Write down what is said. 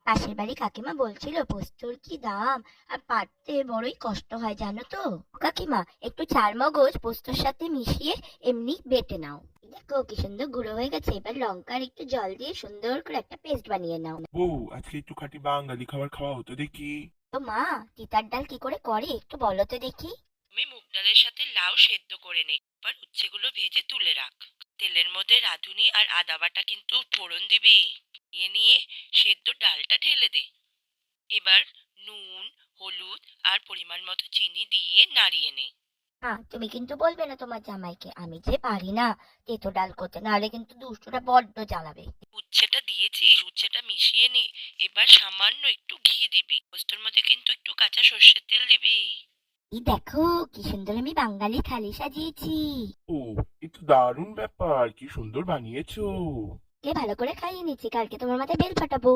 পাশের বাড়ি কাকিমা বলছিল পোস্তর কি দাম, আর পাততে বড়ই কষ্ট হয় জানো তো। কাকিমা, একটু চার মগজ পোস্তর সাথে মিশিয়ে এমনি বেটে নাও। দেখো কি সুন্দর গুঁড়ো হয়ে গেছে। এবার লঙ্কার একটু জল দিয়ে সুন্দর করে একটা পেস্ট বানিয়ে নাও। বউ, আজকে একটু খাঁটি বাঙালি খাবার খাওয়া হতো দেখি। তো মা, তিতার ডাল কি করে করে একটু বলো তো দেখি। তুমি মুগ ডালের সাথে লাউ সেদ্ধ করে নে, এবার উচ্ছেগুলো ভেজে তুলে রাখ। তেলের মধ্যে রাঁধুনি আর আদা বাটা কিন্তু ফোড়ন দিবি। নিয়ে নিয়ে সেদ্ধ ডালটা ঢেলে দে। এবার নুন, হলুদ আর পরিমাণ মতো চিনি দিয়ে নাড়িয়ে নে। তুমি কিন্তু বলবে না তোমার জামাইকে আমি যে পারি না তেতো ডাল করতে, নাহলে কিন্তু দুষ্টুটা বড্ড জ্বালাবে। উচ্ছেটা দিয়েছিস, উচ্ছেটা মিশিয়ে নে। এবার সামান্য একটু ঘি দিবি, পোস্তর মধ্যে কিন্তু একটু কাঁচা সর্ষের তেল দিবি। এই দেখো কি সুন্দর আমি বাঙালি থালি সাজিয়েছি। ও, এ তো দারুণ ব্যাপার, কি সুন্দর বানিয়েছো। ভালো করে খাইয়ে নিচ্ছি, কালকে তোমার মাথায় বেল ফাটাবো।